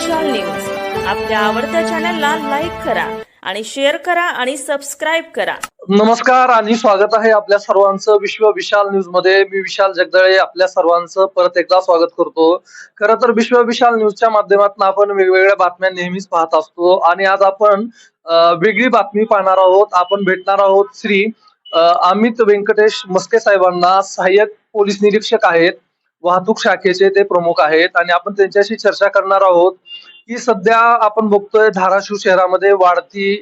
विशाल news आपल्या आवडत्या चॅनलला लाईक करा आणि शेअर करा आणि सबस्क्राइब करा। नमस्कार आणि स्वागत आहे आपल्या सर्वांचं विश्व विशाल न्यूज मध्ये। मी विशाल जगदळे आपल्या सर्वांचं परत एकदा स्वागत करतो। खरं तर विश्व विशाल न्यूजच्या माध्यमातून आपण वेगवेगळ्या बातम्या नेहमीच पाहत असतो आणि आज आपण वेगळी बातमी पाहणार आहोत। आपण भेटणार आहोत श्री अमित व्यंकटेश मस्के साहेबांना, सहाय्यक पोलीस निरीक्षक आहेत, वाहतूक शाखेचे ते प्रमुख आहेत आणि आपण त्यांच्याशी चर्चा करणार आहोत की सध्या आपण बघतोय धाराशिव शहरामध्ये वाढती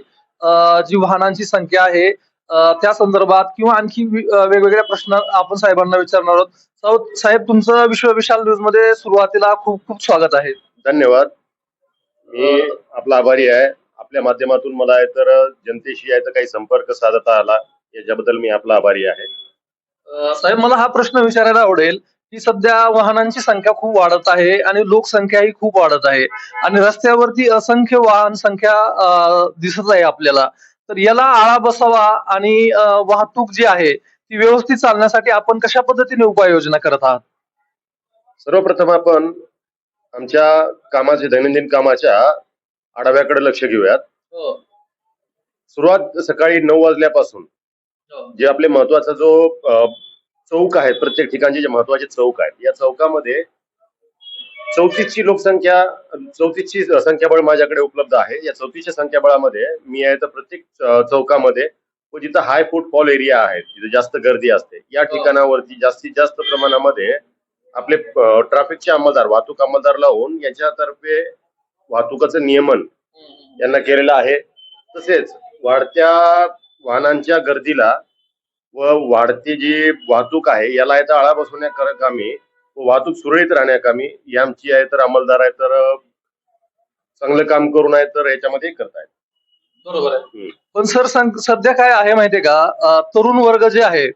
जी वाहनांची संख्या आहे त्या संदर्भात किंवा आणखी वेगवेगळ्या प्रश्न आपण साहेबांना विचारणार आहोत। साहेब, तुमचं विश्व विशाल न्यूज मध्ये सुरुवातीला खूप खूप स्वागत आहे। धन्यवाद। मी आपला आभारी आहे। आपल्या माध्यमातून मला तर जनतेशी आहे तर काही संपर्क साधता आला याच्याबद्दल मी आपला आभारी आहे। साहेब, मला हा प्रश्न विचारायला आवडेल की सध्या वाहनांची संख्या खूप वाढत आहे आणि लोकसंख्याही खूप वाढत आहे आणि रस्त्यावरती असंख्य वाहन संख्या दिसत आहे आपल्याला। तर याला आळा बसावा आणि वाहतूक जी आहे ती व्यवस्थित चालण्यासाठी आपण कशा पद्धतीने उपाययोजना करत आहात? सर्वप्रथम आपण आमच्या दैनंदिन कामाच्या आढाव्याकडे लक्ष घेऊयात। सुरुवात सकाळी 9 वाजल्यापासून जे आपले महत्वाचा जो चौक आहे, प्रत्येक ठिकाणचे जे महत्वाचे चौक आहेत, या चौकामध्ये 34ची लोकसंख्या 34ची संख्याबळ माझ्याकडे उपलब्ध आहे। या 34च्या संख्याबळामध्ये मी आहे तर प्रत्येक चौकामध्ये व जिथं हाय फुटफॉल एरिया आहे, जिथे जास्त गर्दी असते, या ठिकाणावरती जास्तीत जास्त प्रमाणामध्ये आपले ट्रॅफिकचे अंमलदार, वाहतूक अंमलदार लावून याच्यातर्फे वाहतुकाचं नियमन यांना केलेलं आहे। तसेच वाढत्या वाहनांच्या गर्दीला व वाढती जी वाहतूक आहे याला आहे तर आळा बसवण्याकामी व वाहतूक सुरळीत राहण्याकामी आमची आहे तर अंमलदार आहे तर चांगलं काम करून आहे तर याच्यामध्ये करतायत। बरोबर आहे। पण सर, सध्या काय आहे माहितीये का, तरुण वर्ग जे आहे,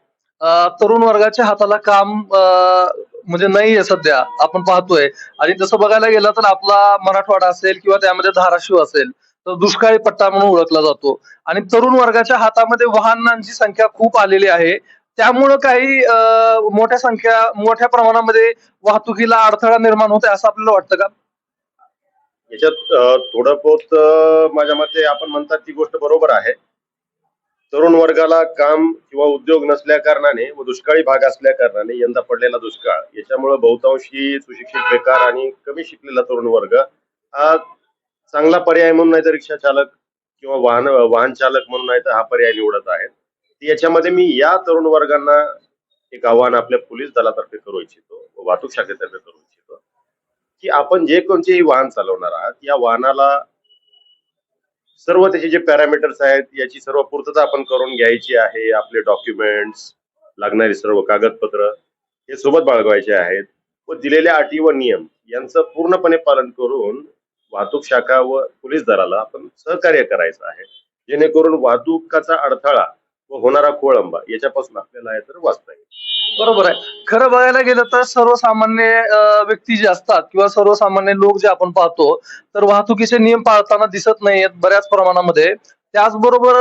तरुण वर्गाच्या हाताला काम म्हणजे नाहीये सध्या, आपण पाहतोय। आणि तसं बघायला गेलं तर आपला मराठवाडा असेल किंवा त्यामध्ये धाराशिव असेल तर दुष्काळी पट्टा म्हणून ओळखला जातो आणि तरुण वर्गाच्या हातामध्ये वाहनांची संख्या खूप आलेली आहे। त्यामुळं काही मोठ्या प्रमाणामध्ये वाहतुकीला अडथळा निर्माण होते असं आपल्याला वाटतं का? याच्यात थोडं बहुत माझ्या मते आपण म्हणतात ती गोष्ट बरोबर आहे। तरुण वर्गाला काम किंवा उद्योग नसल्या कारणाने व दुष्काळी भाग असल्या कारणाने यंदा पडलेला दुष्काळ याच्यामुळे बहुतांशी सुशिक्षित बेकार आणि कमी शिकलेला तरुण वर्ग हा चांगला पर्याय म्हणून नाही तर रिक्षा चालक किंवा वाहन चालक म्हणून नाही तर हा पर्याय निवडत आहेत। याच्यामध्ये मी या तरुण वर्गांना एक आव्हान आपल्या पोलीस दलातर्फे करू इच्छितो व वाहतूक शाखेतर्फे करू इच्छितो की आपण जे कोणतेही वाहन चालवणार आहात या वाहनाला सर्व त्याचे जे पॅरामीटर्स आहेत याची सर्व पूर्तता आपण करून घ्यायची आहे। आपले डॉक्युमेंट्स, लागणारी सर्व कागदपत्र हे सोबत बाळगायचे आहेत व दिलेल्या अटी व नियम यांचं पूर्णपणे पालन करून वाहतूक शाखा व पोलीस दलाला आपण सहकार्य करायचं आहे, जेणेकरून वाहतुकाचा अडथळा व होणारा खोळंबा याच्यापासून आपल्याला तर वाचता येईल। बरोबर आहे। खरं बघायला गेलं तर सर्वसामान्य व्यक्ती जे असतात किंवा सर्वसामान्य लोक जे आपण पाहतो तर वाहतुकीचे नियम पाळताना दिसत नाहीयेत बऱ्याच प्रमाणामध्ये। त्याचबरोबर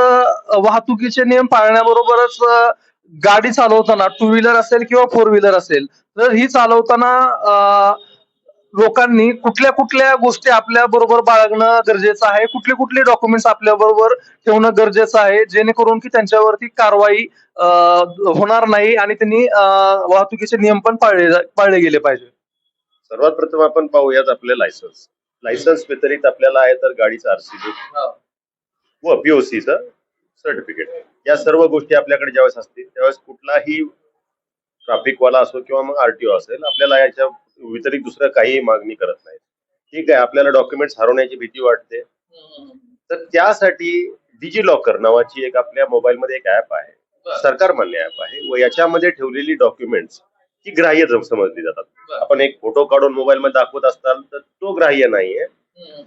वाहतुकीचे नियम पाळण्याबरोबरच गाडी चालवताना, टू व्हीलर असेल किंवा फोर व्हीलर असेल, तर ही चालवताना लोकांनी कुठल्या कुठल्या गोष्टी आपल्या बरोबर बाळगणं गरजेचं आहे, कुठले कुठले डॉक्युमेंट्स आपल्या बरोबर ठेवणं गरजेचं आहे, जेणेकरून की त्यांच्यावरती कारवाई होणार नाही आणि त्यांनी वाहतुकीचे नियम पण पाळले गेले पाहिजे। सर्वात प्रथम आपण पाहूयात आपले लायसन्स व्यतिरिक्त आपल्याला आहे तर गाडीचा आरसी बुक व पीओसीचं सर्टिफिकेट, या सर्व गोष्टी आपल्याकडे ज्यावेळेस असतील त्यावेळेस कुठलाही ट्रॅफिकवाला असो किंवा मग आरटीओ असेल आपल्याला याच्या व्यतिरिक्त दुसरं काही मागणी करत नाही। ठीक आहे, आपल्याला डॉक्युमेंट्स हरवण्याची भीती वाटते तर त्यासाठी डिजी लॉकर नावाची एक आपल्या मोबाईलमध्ये एक ऍप आहे, सरकार मान्य ऍप आहे व याच्यामध्ये ठेवलेली डॉक्युमेंट्स ही ग्राह्य समजली जातात। आपण एक फोटो काढून मोबाईल मध्ये दाखवत असाल तर तो ग्राह्य नाहीये।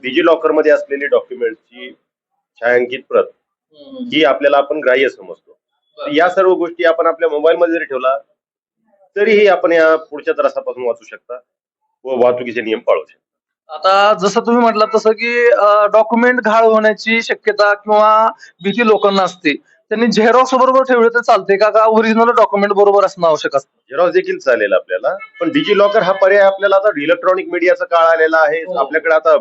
डिजी लॉकर मध्ये असलेली डॉक्युमेंटची छायांकित प्रत ही आपल्याला आपण ग्राह्य समजतो। या सर्व गोष्टी आपण आपल्या मोबाईल मध्ये जरी ठेवला तरीही आपण या पुढच्या त्रासापासून वाचू शकता व वाहतुकीचे नियम पाळू शकता। आता जसं तुम्ही म्हटलं तसं की डॉक्युमेंट घाण होण्याची शक्यता किंवा भीती लोकांना असते, त्यांनी झेरॉक्स बरोबर ठेवले तर चालते का ओरिजिनल डॉक्युमेंट बरोबर असणं आवश्यक असतं? झेरॉक्स देखील चालेल आपल्याला, पण डिजी लॉकर हा पर्याय आपल्याला आता इलेक्ट्रॉनिक मीडियाचा काळ आलेला आहे। आपल्याकडे आता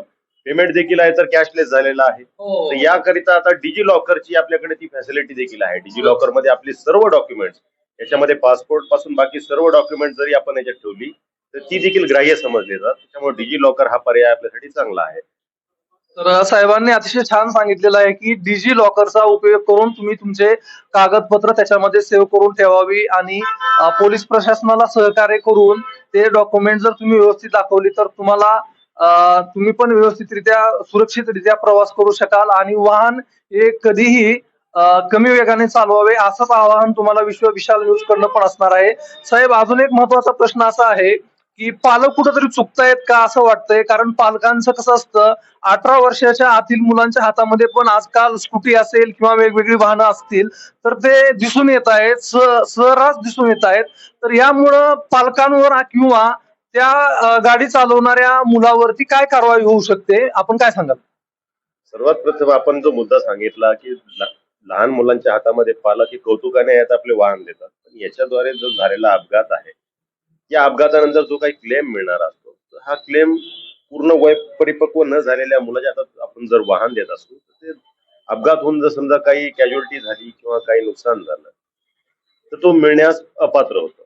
पेमेंट देखील आहे तर कॅशलेस झालेला आहे. तर याकरिता आता डिजी लॉकरची आपल्याकडे ती फॅसिलिटी देखील आहे. डिजी लॉकर मध्ये आपली सर्व डॉक्युमेंट्स, याच्यामध्ये पासपोर्ट पासून बाकी सर्व डॉक्युमेंट जरी आपण याच्यात ठेवली तर ती देखील ग्राह्य समजली जातात. त्याच्यामुळे डिजी लॉकर हा पर्याय आपल्यासाठी चांगला आहे. तर साहेबांनी अतिशय छान सांगितलेलं आहे की डिजी लॉकरचा उपयोग करून तुम्ही तुमचे कागदपत्र त्याच्यामध्ये सेव्ह करून ठेवावी आणि पोलीस प्रशासनाला सहकार्य करून ते डॉक्युमेंट जर तुम्ही व्यवस्थित दाखवली तर तुम्हाला तुम्ही पण व्यवस्थितरित्या सुरक्षितरित्या प्रवास करू शकाल आणि वाहन हे कधीही कमी वेगाने चालवावे असंच आवाहन तुम्हाला विश्व विशाल न्यूज कडनं पण असणार आहे. साहेब, अजून एक महत्वाचा प्रश्न असा आहे की पालक कुठेतरी चुकतायत का असं वाटतंय, कारण पालकांचं कसं असतं 18 वर्षाच्या आतील मुलांच्या हातामध्ये पण आजकाल स्कूटी असेल किंवा वेगवेगळी वाहनं असतील तर ते दिसून येत आहेत, सर्रास दिसून येत आहेत. तर यामुळं पालकांवर किंवा त्या गाडी चालवणाऱ्या मुलावरती काय कारवाई होऊ शकते, आपण काय सांगाल? सर्वात प्रथम आपण जो मुद्दा सांगितला की लहान मुलांच्या हातामध्ये पालक हे कौतुकाने आहेत आपले वाहन देतात, पण याच्याद्वारे जो झालेला अपघात आहे, या अपघातानंतर जो काही क्लेम मिळणार असतो तर हा क्लेम पूर्ण वय परिपक्व न झालेल्या मुलाच्या हातात आपण जर वाहन देत असू तर ते अपघात होऊन जर समजा काही कॅज्युअलिटी झाली किंवा काही नुकसान झालं तर तो मिळण्यास अपात्र होतो.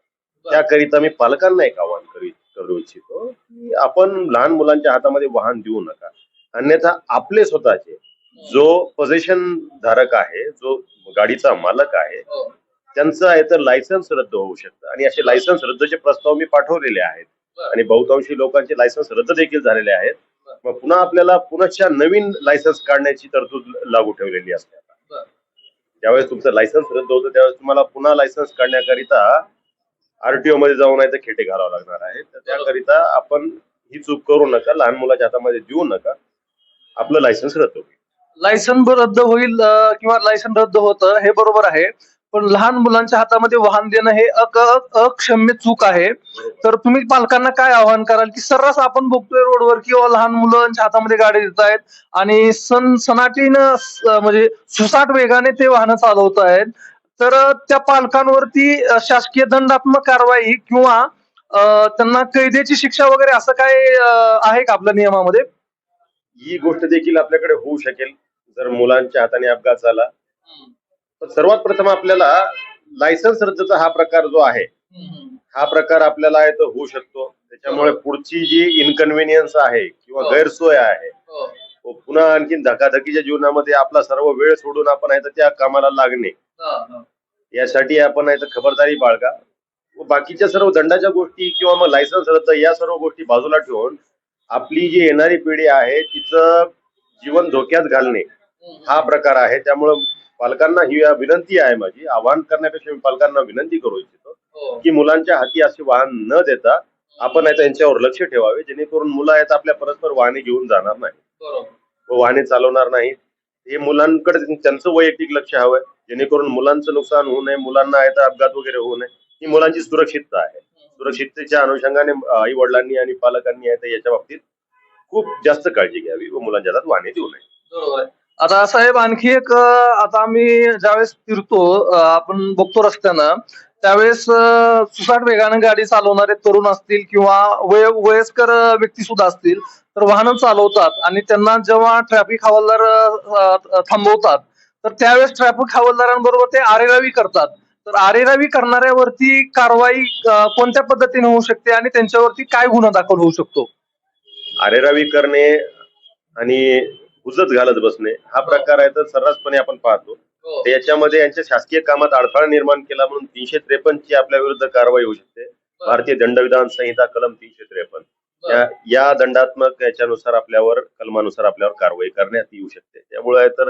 त्याकरिता मी पालकांना एक आवाहन करू इच्छितो की आपण लहान मुलांच्या हातामध्ये वाहन देऊ नका. अन्यथा आपले स्वतःचे जो पोझिशन धारक आहे, जो गाडीचा मालक आहे, त्यांचं आहे तर लायसन्स रद्द होऊ शकतं आणि असे लायसन्स रद्दचे प्रस्ताव मी पाठवलेले आहेत आणि बहुतांशी लोकांचे लायसन्स रद्द देखील झालेले आहेत. मग पुन्हा आपल्याला पुनश्च नवीन लायसन्स काढण्याची तरतूद लागू ठेवलेली असते. ज्यावेळेस तुमचं लायसन्स रद्द होतं त्यावेळेस तुम्हाला पुन्हा लायसन्स काढण्याकरिता आरटीओ मध्ये जाऊन आहे तर खेटे घालावं लागणार आहे. तर त्याकरिता आपण ही चूक करू नका, लहान मुलाच्या हातामध्ये देऊ नका, आपलं लायसन्स रद्द होईल. लायसन रद्द होईल किंवा लायसन रद्द होतं हे बरोबर आहे, पण लहान मुलांच्या हातामध्ये वाहन देणं हे अक्षम्य चूक आहे. तर तुम्ही पालकांना काय आवाहन कराल की सर्रास आपण बघतोय रोडवर किंवा लहान मुलांच्या हातामध्ये गाडी देत आहेत आणि सनाटीनं म्हणजे सुसाट वेगाने ते वाहनं चालवत आहेत, तर त्या पालकांवरती शासकीय दंडात्मक कारवाई किंवा त्यांना कैदेची शिक्षा वगैरे असं काय आहे का आपल्या नियमामध्ये? ही गोष्ट देखील आपल्याकडे होऊ शकेल जर मुलांच्या हाताने अपघात झाला. तर सर्वात प्रथम आपल्याला लायसन्स रद्दचा हा प्रकार जो आहे, हा प्रकार आपल्याला आहे तो होऊ शकतो. त्याच्यामुळे पुढची जी इनकन्व्हिनियन्स आहे किंवा गैरसोय आहे, पुन्हा आणखी धकाधकीच्या जीवनामध्ये आपला सर्व वेळ सोडून आपण आहे तर त्या कामाला लागणे, यासाठी आपण आहे तर खबरदारी बाळगा. व बाकीच्या सर्व दंडाच्या गोष्टी किंवा मग लायसन्स रद्द या सर्व गोष्टी बाजूला ठेवून आपली जी येणारी पिढी आहे तिचं जीवन धोक्यात घालणे हा प्रकार आहे. त्यामुळं पालकांना ही विनंती आहे, माझी आवाहन करण्यापेक्षा मी पालकांना विनंती करू इच्छितो की मुलांच्या हाती असे वाहन न देता आपण आहे त्यांच्यावर लक्ष ठेवावे, जेणेकरून मुलं आहेत आपल्या परस्पर वाहने घेऊन जाणार नाही व वाहने चालवणार नाहीत. हे मुलांकडे त्यांचं वैयक्तिक लक्ष हवं, जेणेकरून मुलांचं नुकसान होऊ नये, मुलांना आहे तर अपघात वगैरे होऊ नये. ही मुलांची सुरक्षितता आहे. सुरक्षिततेच्या अनुषंगाने आई वडिलांनी आणि पालकांनी आहे तर याच्या बाबतीत खूप जास्त काळजी घ्यावी व मुलांच्या हातात वाहने देऊ नये. बरोबर आहे. आता साहेब आणखी एक आता आम्ही ज्यावेळेस फिरतो आपण बघतो रस्त्यानं त्यावेळेस सुसाट वेगाने गाडी चालवणारे तरुण असतील किंवा वयस्कर व्यक्ती सुद्धा असतील तर वाहनं चालवतात आणि त्यांना जेव्हा ट्रॅफिक हवालदार थांबवतात तर त्यावेळेस ट्रॅफिक हवालदारांबरोबर ते आरेरावी करतात. तर आरेरावी करणाऱ्यावरती कारवाई कोणत्या पद्धतीने होऊ शकते आणि त्यांच्यावरती काय गुन्हा दाखल होऊ शकतो? आरेरावी करणे आणि हुजत घालत बसणे हा प्रकार आहे तर सर्रासपणे आपण पाहतो. याच्यामध्ये यांच्या शासकीय कामात अडथळा निर्माण केला म्हणून 353 ची आपल्या विरुद्ध कारवाई होऊ शकते. भारतीय दंडविधान संहिता कलम 353 या दंडात्मक याच्यानुसार आपल्यावर कलमानुसार आपल्यावर कारवाई करण्यात येऊ शकते. त्यामुळे तर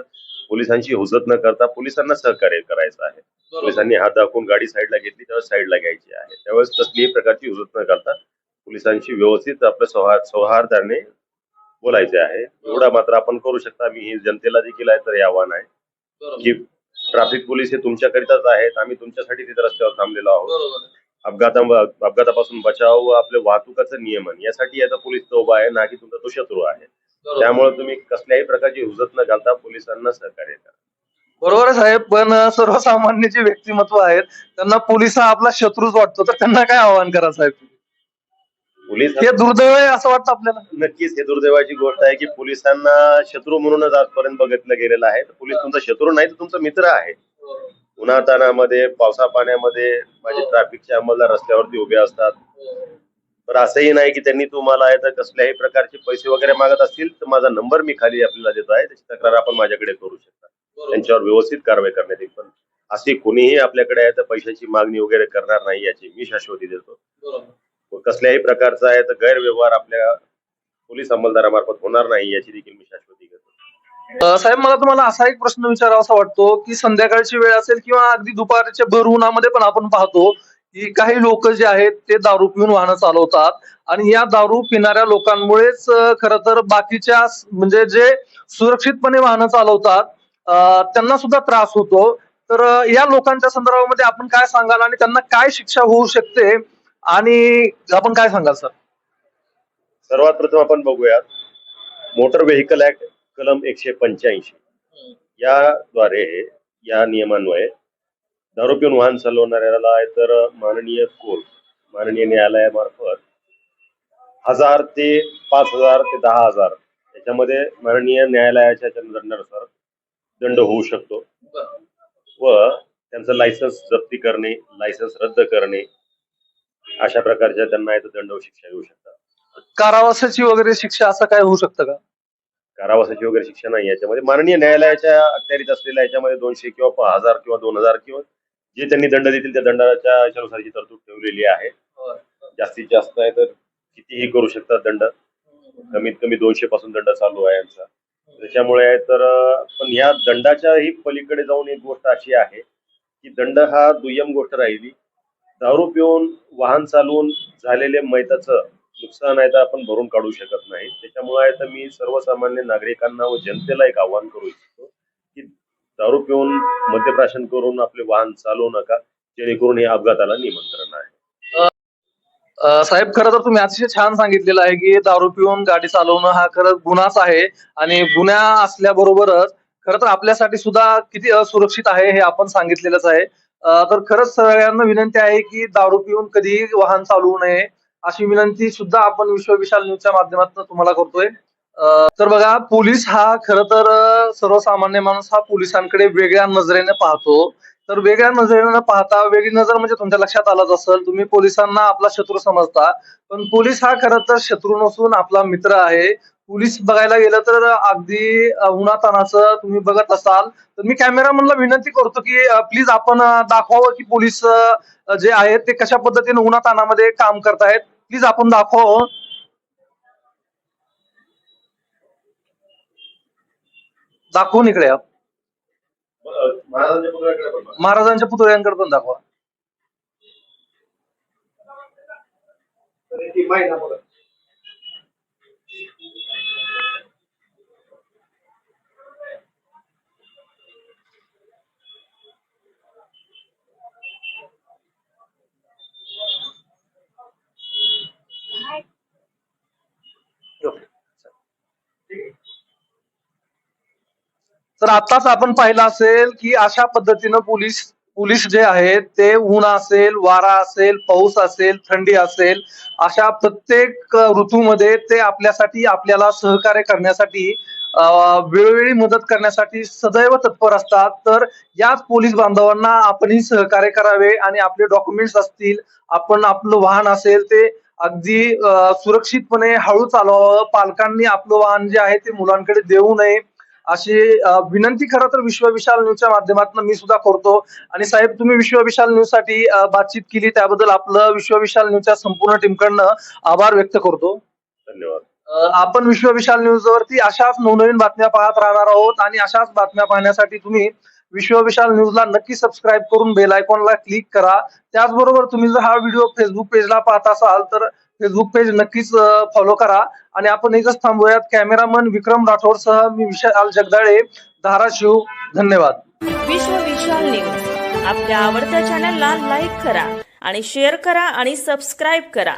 पोलिसांची हुजत न करता पोलिसांना सहकार्य करायचं आहे. पोलिसांनी हात दाखवून गाडी साईडला घेतली त्यावेळेस साईडला घ्यायची आहे. त्यावेळेस कसलीही प्रकारची हुजत न करता पोलिसांशी व्यवस्थित आपल्या सौहार्दाने बोलायचे आहे. एवढा मात्र आपण करू शकता. मी जनतेला देखील आहे तर हे आव्हान आहे की ट्रॅफिक पोलीस हे तुमच्याकरिताच आहेत, आम्ही तुमच्यासाठी तिथे रस्त्यावर थांबलेलो आहोत. अपघातापासून बचाव व आपले वाहतुकाचं नियमन यासाठी याचा पोलीस तो उभा आहे, ना की तुमचा तो शत्रू आहे. त्यामुळे तुम्ही कसल्याही प्रकारची हुजत न घालता पोलिसांना सहकार्य करा. बरोबर आहे साहेब, पण सर्वसामान्य जे व्यक्तिमत्व आहेत त्यांना पोलीस हा आपला शत्रूच वाटतो, तर त्यांना काय आवाहन करा साहेब? पोलीस हे दुर्दैव आहे असं वाटतं आपल्याला. नक्कीच हे दुर्दैवाची गोष्ट आहे की पोलिसांना शत्रू म्हणूनच आजपर्यंत बघितलं गेलेलं आहे. पोलीस तुमचा शत्रू नाही तर तुमचा मित्र आहे. उन्हातानामध्ये पावसा पाण्यामध्ये माझे ट्रॅफिकचे अंमलदार रस्त्यावरती उभे असतात. तर असंही नाही की त्यांनी तुम्हाला आहे तर कसल्याही प्रकारचे पैसे वगैरे मागत असतील तर माझा नंबर मी खाली आपल्याला देतो आहे, त्याची तक्रार आपण माझ्याकडे करू शकता. त्यांच्यावर व्यवस्थित कारवाई करण्यात येईल. पण अशी कोणीही आपल्याकडे आहे तर पैशाची मागणी वगैरे करणार नाही याची मी शाश्वती देतो. कसल्याही प्रकारचा आहे तर गैरव्यवहार आपल्या पोलीस अंमलदारामार्फत होणार नाही याची देखील मी शाश्वती घेतो. साहेब, मला तुम्हाला असा एक प्रश्न विचारावासा वाटतो की संध्याकाळची वेळ असेल किंवा अगदी दुपारच्या भर उन्हामध्ये पण आपण पाहतो की काही लोक जे आहेत ते दारू पिऊन वाहनं चालवतात आणि या दारू पिणाऱ्या लोकांमुळेच खरं तर बाकीच्या म्हणजे जे सुरक्षितपणे वाहनं चालवतात त्यांना सुद्धा त्रास होतो. तर या लोकांच्या संदर्भामध्ये आपण काय सांगाल आणि त्यांना काय शिक्षा होऊ शकते आणि आपण काय सांगाल सर? सर्वात प्रथम आपण बघूयात मोटर व्हेकल ऍक्ट कलम 185 याद्वारे या नियमान्वये दारू पिऊन वाहन चालवणाऱ्याला तर माननीय न्यायालयामार्फत 1000 ते 5000 ते 10,000 याच्यामध्ये माननीय न्यायालयाच्या दंडानुसार दंड होऊ शकतो व त्यांचं लायसन्स जप्ती करणे, लायसन्स रद्द करणे अशा प्रकारच्या त्यांना दंड व शिक्षा येऊ शकतात. कारावासाची वगैरे शिक्षा असं काय होऊ शकतं का? कारावासाची वगैरे शिक्षा नाही याच्यामध्ये. माननीय न्यायालयाच्या अखत्यारीत असलेल्या याच्यामध्ये 200 किंवा 1000 किंवा 2000 किंवा जे त्यांनी दंड देतील त्या दंडाच्या याच्यानुसारची तरतूद ठेवलेली आहे. जास्तीत जास्त आहे तर कितीही करू शकतात दंड. कमीत कमी 200 पासून दंड चालू आहे यांचा. त्याच्यामुळे आहे तर पण या दंडाच्याही पलीकडे जाऊन एक गोष्ट अशी आहे की दंड हा दुय्यम गोष्ट राहिली. दारू पिऊन वाहन चालवून झालेले मैताचं नुकसान आहे तर आपण भरून काढू शकत नाही. त्याच्यामुळे आहे तर मी सर्वसामान्य नागरिकांना व जनतेला एक आव्हान करू इच्छितो की दारू पिऊन मद्यप्राशन करून आपले वाहन चालवू नका, जेणेकरून हे अपघाताला निमंत्रण आहे. साहेब, खरं तर तुम्ही अतिशय छान सांगितलेलं आहे की दारू पिऊन गाडी चालवणं हा खरंच गुन्हाच आहे आणि गुन्हा असल्याबरोबरच खरं तर आपल्यासाठी सुद्धा किती असुरक्षित आहे हे आपण सांगितलेलंच आहे. तर खरंच सगळ्यांना विनंती आहे की दारू पिऊन कधीही वाहन चालवू नये अशी विनंती सुद्धा आपण विश्व विशाल न्यूजच्या माध्यमातून तुम्हाला करतोय. तर बघा, पोलीस हा खरं तर सर्वसामान्य माणूस हा पोलिसांकडे वेगळ्या नजरेने पाहतो. तर वेगळ्या नजरेने पाहता, वेगळी नजर म्हणजे तुमच्या लक्षात आलंच असेल, तुम्ही पोलिसांना आपला शत्रू समजता, पण पोलीस हा खरं तर शत्रू नसून आपला मित्र आहे. पोलीस बघायला गेलं तर अगदी उन्हातानाचं तुम्ही बघत असाल तर मी कॅमेरामनला विनंती करतो की प्लीज आपण दाखवावं की पोलीस जे आहेत ते कशा पद्धतीने उन्हातानामध्ये काम करतायत. प्लीज आपण दाखवावं. दाखवून इकडे या. महाराजांच्या पुतळ्याकडे पण बघा. महाराजांच्या पुतळ्यांकडे पण दाखवा. तर आताच आपण पाहिलं असेल की अशा पद्धतीनं पोलीस जे आहेत ते ऊन असेल, वारा असेल, पाऊस असेल, थंडी असेल, अशा प्रत्येक ऋतूमध्ये ते आपल्यासाठी, आपल्याला सहकार्य करण्यासाठी, वेळोवेळी मदत करण्यासाठी सदैव तत्पर असतात. तर याच पोलीस बांधवांना आपणही सहकार्य करावे आणि आपले डॉक्युमेंट्स असतील, आपण आपलं वाहन असेल ते अगदी सुरक्षितपणे हळू चालवावं. पालकांनी आपलं वाहन जे आहे ते मुलांकडे देऊ नये अशी विनंती खरं तर विश्व विशाल न्यूजच्या माध्यमातून मी सुद्धा करतो. आणि साहेब, तुम्ही विश्व विशाल न्यूज साठी बातचीत केली त्याबद्दल आपलं विश्व विशाल न्यूजच्या संपूर्ण टीमकडनं आभार व्यक्त करतो. धन्यवाद. आपण विश्व विशाल न्यूज वरती अशाच नवनवीन बातम्या पाहत राहणार आहोत आणि अशाच बातम्या पाहण्यासाठी तुम्ही विश्व विशाल न्यूजला नक्की सबस्क्राईब करून बेल आयकॉनला क्लिक करा. त्याचबरोबर तुम्ही जर हा व्हिडिओ फेसबुक पेजला पाहत असाल तर फेसबुक पेज नक्कीच फॉलो करा. आणि आपण इथंच थांबूयात. कॅमेरामन विक्रम राठोड सह मी विशाल जगदाळे, धाराशिव. धन्यवाद. विश्व विशाल न्यूज आपल्या आवडत्या चॅनलला लाईक करा आणि शेअर करा आणि सबस्क्राईब करा.